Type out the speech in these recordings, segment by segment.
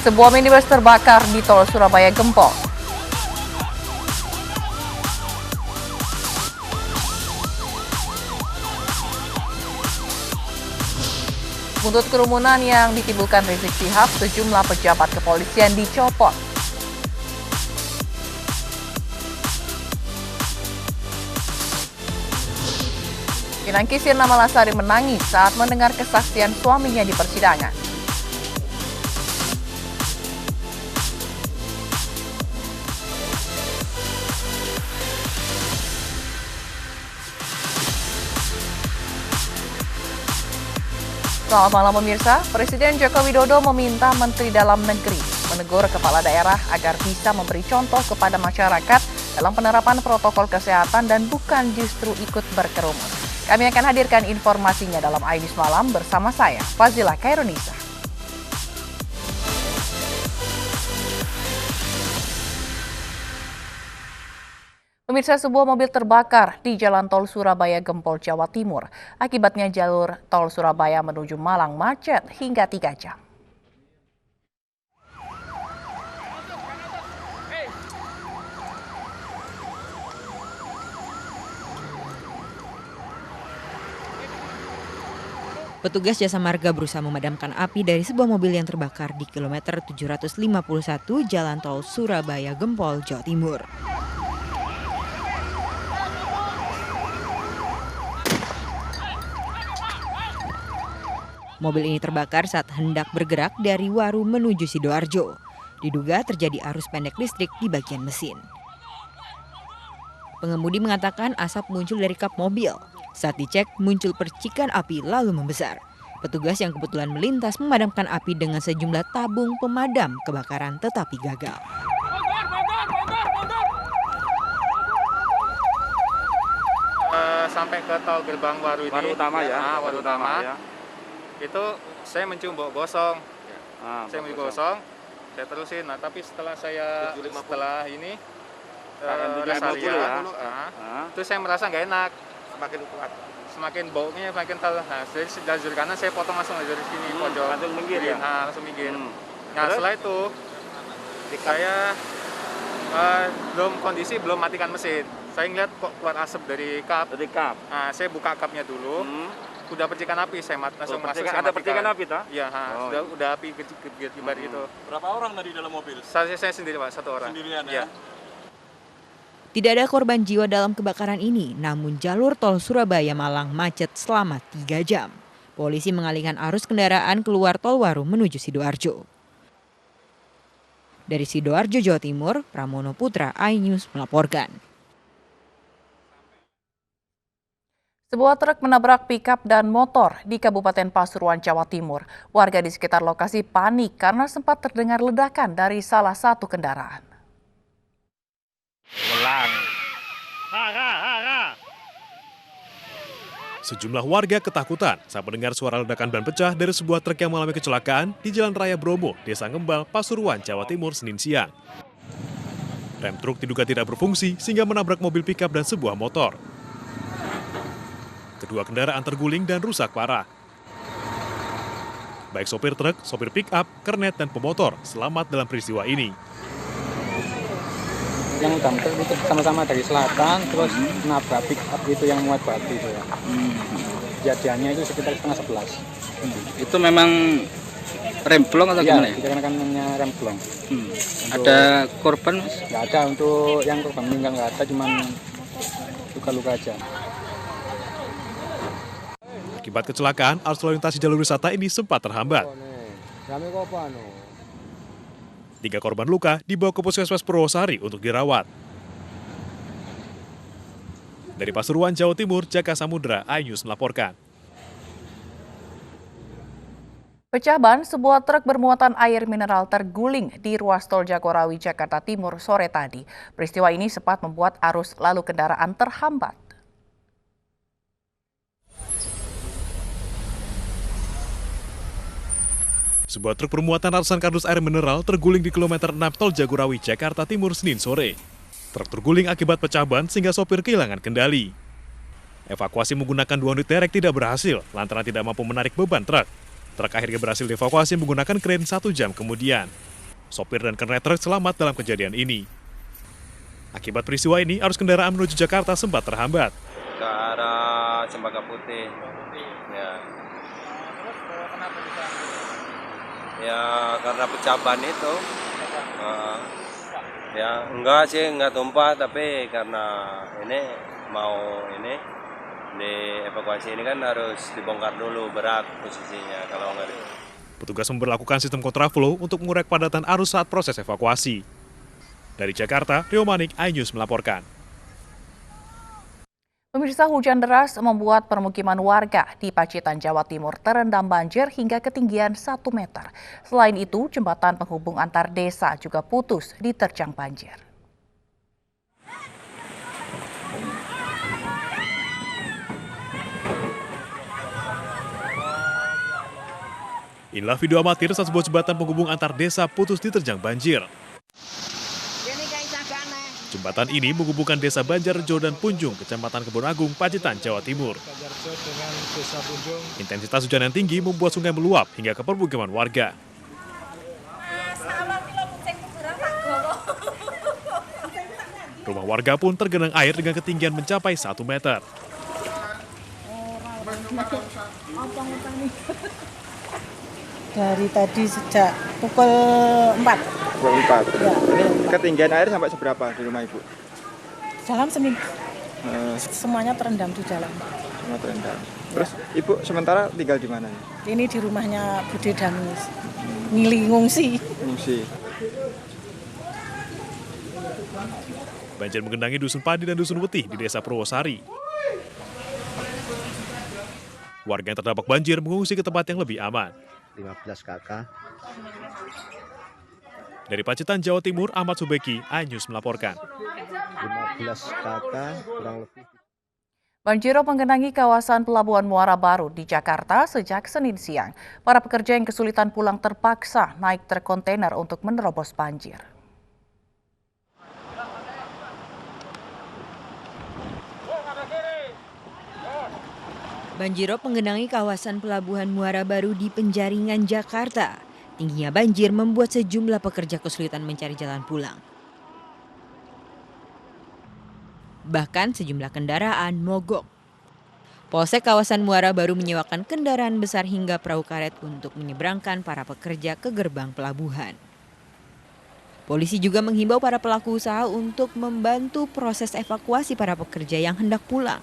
Sebuah minibus terbakar di tol Surabaya Gempol. Buntut kerumunan yang ditimbulkan Rizik Syihab, sejumlah pejabat kepolisian dicopot. Pinangki Sirna Malasari menangis saat mendengar kesaksian suaminya di persidangan. Selamat malam pemirsa, Presiden Joko Widodo meminta Menteri Dalam Negeri menegur kepala daerah agar bisa memberi contoh kepada masyarakat dalam penerapan protokol kesehatan dan bukan justru ikut berkerumun. Kami akan hadirkan informasinya dalam iNews Malam bersama saya, Fazila Khairunisa. Pemirsa, sebuah mobil terbakar di Jalan Tol Surabaya Gempol, Jawa Timur. Akibatnya jalur tol Surabaya menuju Malang macet hingga 3 jam. Petugas Jasa Marga berusaha memadamkan api dari sebuah mobil yang terbakar di kilometer 751 Jalan Tol Surabaya Gempol, Jawa Timur. Mobil ini terbakar saat hendak bergerak dari Waru menuju Sidoarjo. Diduga terjadi arus pendek listrik di bagian mesin. Pengemudi mengatakan asap muncul dari kap mobil. Saat dicek, muncul percikan api lalu membesar. Petugas yang kebetulan melintas memadamkan api dengan sejumlah tabung pemadam kebakaran tetapi gagal. Sampai ke tol gerbang Waru ini, Waru utama ya, Waru utama. ya. Itu saya mencium bau gosong. Saya mencium gosong, saya terusin. Nah, tapi setelah ini rest area, itu saya merasa nggak enak. Semakin kuat. Semakin baunya semakin tahu. Nah, dari jalur kanan saya potong langsung dari sini pojok. Langsung minggir ya? Langsung minggir. Nah, setelah itu saya belum matikan mesin. Saya ngeliat kok keluar asap dari kap. Nah, saya buka kapnya dulu. Udah percikan api, saya langsung masuk. Ada percikan api tak? Iya, udah api kibar gitu. Berapa orang tadi dalam mobil? Saya sendiri Pak, 1 orang. Sendirian ya? Tidak ada korban jiwa dalam kebakaran ini, namun jalur tol Surabaya Malang macet selama 3 jam. Polisi mengalihkan arus kendaraan keluar tol Waru menuju Sidoarjo. Dari Sidoarjo, Jawa Timur, Pramono Putra, iNews melaporkan. Sebuah truk menabrak pikap dan motor di Kabupaten Pasuruan, Jawa Timur. Warga di sekitar lokasi panik karena sempat terdengar ledakan dari salah satu kendaraan. Sejumlah warga ketakutan saat mendengar suara ledakan ban pecah dari sebuah truk yang mengalami kecelakaan di Jalan Raya Bromo, Desa Ngembal, Pasuruan, Jawa Timur, Senin siang. Rem truk diduga tidak berfungsi sehingga menabrak mobil pikap dan sebuah motor. Kedua kendaraan terguling dan rusak parah. Baik sopir truk, sopir pick-up, kernet, dan pemotor selamat dalam peristiwa ini. Yang damper itu sama-sama dari selatan, terus nabrak pick-up itu yang muat batu itu ya. Kejadiannya itu sekitar 10:30. Itu memang remblong atau gimana ya? Iya, dikarenakannya remblong. Ada korban, Mas? Nggak ada, untuk yang korban meninggal nggak ada, cuman luka-luka aja. Akibat kecelakaan, arus lalu lintas di jalur wisata ini sempat terhambat. 3 korban luka dibawa ke Puskesmas Purwosari untuk dirawat. Dari Pasuruan, Jawa Timur, Jaka Samudra, iNews melaporkan. Pecah ban, sebuah truk bermuatan air mineral terguling di ruas tol Jagorawi, Jakarta Timur sore tadi. Peristiwa ini sempat membuat arus lalu kendaraan terhambat. Sebuah truk bermuatan ratusan kardus air mineral terguling di kilometer 6 tol Jagorawi, Jakarta Timur, Senin sore. Truk terguling akibat pecah ban sehingga sopir kehilangan kendali. Evakuasi menggunakan 2 unit derek tidak berhasil lantaran tidak mampu menarik beban truk. Truk akhirnya berhasil dievakuasi menggunakan kren 1 jam kemudian. Sopir dan kernet truk selamat dalam kejadian ini. Akibat peristiwa ini, arus kendaraan menuju Jakarta sempat terhambat. Ke arah Cempaka Putih. Ya. Ya karena pecah ban itu. Ya enggak sih, enggak tumpah, tapi karena ini dievakuasi ini kan harus dibongkar dulu, berat posisinya kalau enggak. Petugas memberlakukan sistem kontraflow untuk mengurai kepadatan arus saat proses evakuasi. Dari Jakarta, Rio Manik, iNews melaporkan. Pemirsa, hujan deras membuat permukiman warga di Pacitan, Jawa Timur terendam banjir hingga ketinggian 1 meter. Selain itu, jembatan penghubung antar desa juga putus diterjang banjir. Inilah video amatir saat sebuah jembatan penghubung antar desa putus diterjang banjir. Jembatan ini menghubungkan desa Banjarjo dan Punjung, Kecamatan Kebon Agung, Pacitan, Jawa Timur. Intensitas hujan yang tinggi membuat sungai meluap hingga ke permukiman warga. Rumah warga pun tergenang air dengan ketinggian mencapai 1 meter. Dari tadi sejak pukul 4. Pukul 4. Ya. Ini ketinggian air sampai seberapa di rumah Ibu? Dalam seminggu. Semuanya terendam di dalam. Semua terendam. Terus Ibu sementara tinggal di mana? Ini di rumahnya Bude Damis. Ngungsi. Ngungsi. Banjir menggenangi Dusun Padi dan Dusun Wetih di Desa Purwosari. Warga yang terdampak banjir mengungsi ke tempat yang lebih aman. 15 kakak. Dari Pacitan, Jawa Timur, Ahmad Subeki, iNews melaporkan. 15 kakak kurang lebih. Banjirop menggenangi kawasan Pelabuhan Muara Baru di Jakarta sejak Senin siang. Para pekerja yang kesulitan pulang terpaksa naik truk kontainer untuk menerobos banjir. Banjirop menggenangi kawasan Pelabuhan Muara Baru di Penjaringan, Jakarta. Tingginya banjir membuat sejumlah pekerja kesulitan mencari jalan pulang. Bahkan sejumlah kendaraan mogok. Polsek kawasan Muara Baru menyewakan kendaraan besar hingga perahu karet untuk menyeberangkan para pekerja ke gerbang pelabuhan. Polisi juga menghimbau para pelaku usaha untuk membantu proses evakuasi para pekerja yang hendak pulang.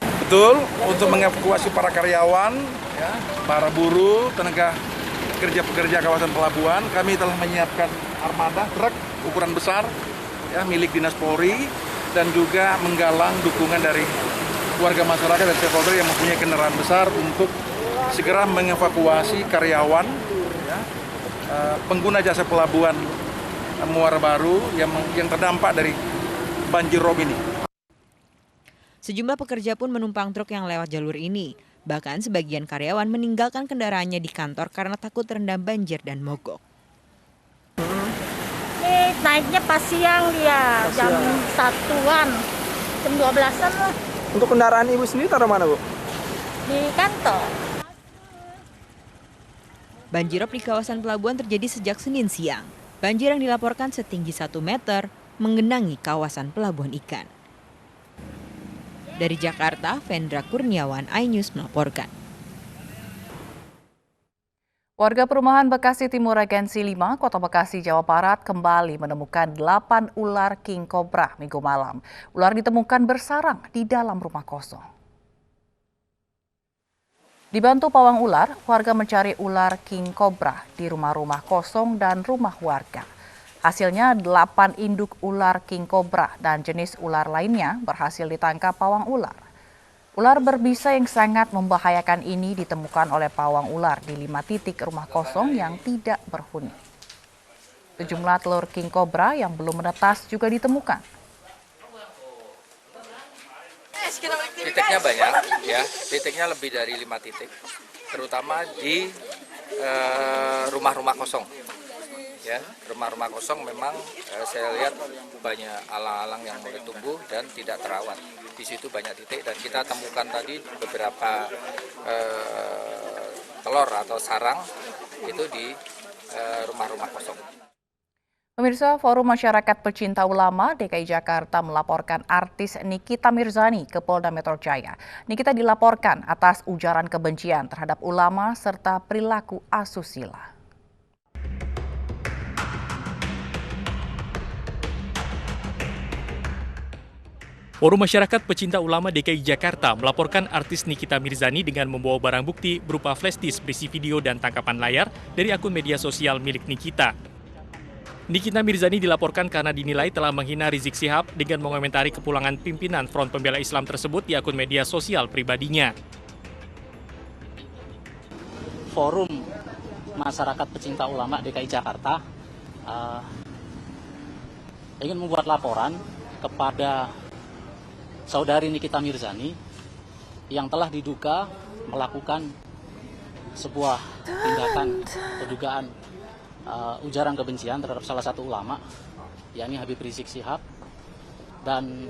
Betul, untuk mengevakuasi para karyawan, ya, para buruh, tenaga pekerja kawasan pelabuhan, kami telah menyiapkan armada truk ukuran besar, ya, milik Dinas Polri, dan juga menggalang dukungan dari warga masyarakat dan stakeholder yang mempunyai kendaraan besar untuk segera mengevakuasi karyawan, ya, pengguna jasa pelabuhan Muara Baru yang terdampak dari banjir rob ini. Sejumlah pekerja pun menumpang truk yang lewat jalur ini. Bahkan sebagian karyawan meninggalkan kendaraannya di kantor karena takut terendam banjir dan mogok. Ini naiknya pas siang dia, jam 1-an, jam 12-an lah. Untuk kendaraan Ibu sendiri taruh mana, Bu? Di kantor. Banjirop di kawasan pelabuhan terjadi sejak Senin siang. Banjir yang dilaporkan setinggi 1 meter menggenangi kawasan pelabuhan ikan. Dari Jakarta, Vendra Kurniawan, iNews melaporkan. Warga perumahan Bekasi Timur Regensi 5, Kota Bekasi, Jawa Barat kembali menemukan 8 ular king cobra Minggu malam. Ular ditemukan bersarang di dalam rumah kosong. Dibantu pawang ular, warga mencari ular king cobra di rumah-rumah kosong dan rumah warga. Hasilnya 8 induk ular king cobra dan jenis ular lainnya berhasil ditangkap pawang ular. Ular berbisa yang sangat membahayakan ini ditemukan oleh pawang ular di 5 titik rumah kosong yang tidak berhuni. Sejumlah telur king cobra yang belum menetas juga ditemukan. Titiknya banyak, ya. Titiknya lebih dari 5 titik, terutama di rumah-rumah kosong. Ya, rumah-rumah kosong memang saya lihat banyak alang-alang yang mulai tumbuh dan tidak terawat. Di situ banyak titik dan kita temukan tadi beberapa telur atau sarang itu di rumah-rumah kosong. Pemirsa, Forum Masyarakat Pecinta Ulama DKI Jakarta melaporkan artis Nikita Mirzani ke Polda Metro Jaya. Nikita dilaporkan atas ujaran kebencian terhadap ulama serta perilaku asusila. Forum Masyarakat Pecinta Ulama DKI Jakarta melaporkan artis Nikita Mirzani dengan membawa barang bukti berupa flash disk berisi video dan tangkapan layar dari akun media sosial milik Nikita. Nikita Mirzani dilaporkan karena dinilai telah menghina Rizik Syihab dengan mengomentari kepulangan pimpinan Front Pembela Islam tersebut di akun media sosial pribadinya. Forum Masyarakat Pecinta Ulama DKI Jakarta ingin membuat laporan kepada saudari Nikita Mirzani yang telah diduga melakukan sebuah tindakan atau dugaan ujaran kebencian terhadap salah satu ulama, yakni Habib Rizik Syihab, dan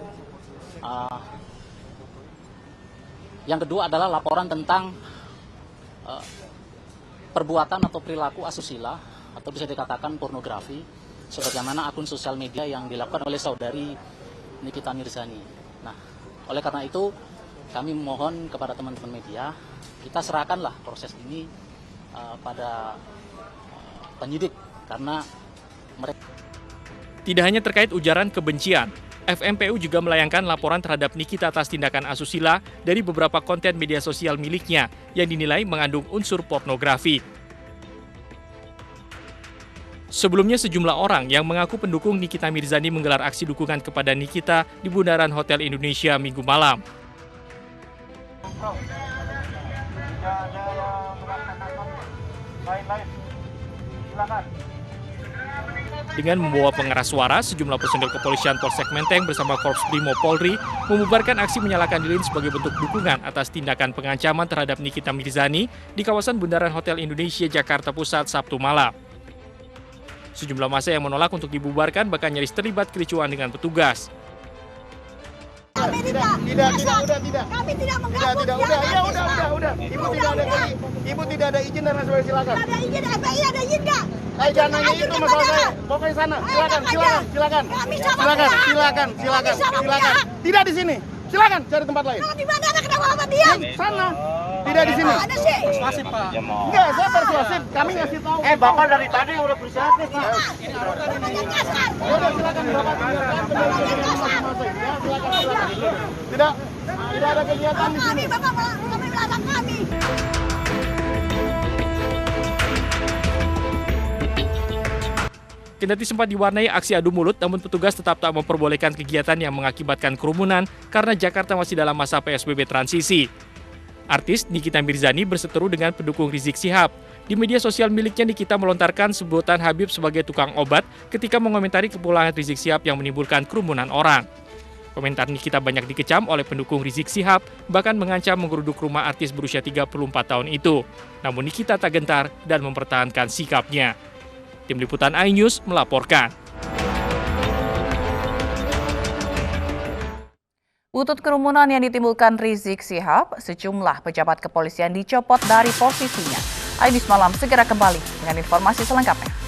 yang kedua adalah laporan tentang perbuatan atau perilaku asusila atau bisa dikatakan pornografi sebagaimana akun sosial media yang dilakukan oleh saudari Nikita Mirzani. Nah, oleh karena itu kami memohon kepada teman-teman media, kita serahkanlah proses ini pada penyidik karena mereka. Tidak hanya terkait ujaran kebencian, FMPU juga melayangkan laporan terhadap Nikita atas tindakan asusila dari beberapa konten media sosial miliknya yang dinilai mengandung unsur pornografi. Sebelumnya sejumlah orang yang mengaku pendukung Nikita Mirzani menggelar aksi dukungan kepada Nikita di Bundaran Hotel Indonesia Minggu malam. Dengan membawa pengeras suara, sejumlah personel kepolisian Polsek Menteng bersama Korps Brimo Polri membubarkan aksi menyalakan lilin sebagai bentuk dukungan atas tindakan pengancaman terhadap Nikita Mirzani di kawasan Bundaran Hotel Indonesia Jakarta Pusat Sabtu malam. Sejumlah massa yang menolak untuk dibubarkan bahkan nyaris terlibat kericuan dengan petugas. Kami tidak mengganggu. Udah. Ibu tidak ada izin dan lain sebagainya, silakan. Ada izin, FPI ada izin nggak? Jangan nanya itu masalah saya. Pokoknya sana, silakan. Tidak di sini. Silakan cari tempat lain. Kalau di mana kenapa Bapak diam? Sana. Tidak di sini. Ada sih. Persuasif, Pak. Enggak, saya persuasif. Kami ngasih tahu. Bapak dari tadi udah persuasif, Pak. Udah silakan Bapak. Silakan. Tidak ada kegiatan di sini. Bapak melarang kami. Kendati sempat diwarnai aksi adu mulut, namun petugas tetap tak memperbolehkan kegiatan yang mengakibatkan kerumunan karena Jakarta masih dalam masa PSBB transisi. Artis Nikita Mirzani berseteru dengan pendukung Rizik Syihab. Di media sosial miliknya, Nikita melontarkan sebutan Habib sebagai tukang obat ketika mengomentari kepulangan Rizik Syihab yang menimbulkan kerumunan orang. Komentar Nikita banyak dikecam oleh pendukung Rizik Syihab, bahkan mengancam menggeruduk rumah artis berusia 34 tahun itu. Namun Nikita tak gentar dan mempertahankan sikapnya. Tim Liputan iNews melaporkan. Butut kerumunan yang ditimbulkan Rizik Syihab, sejumlah pejabat kepolisian dicopot dari posisinya. iNews Malam segera kembali dengan informasi selengkapnya.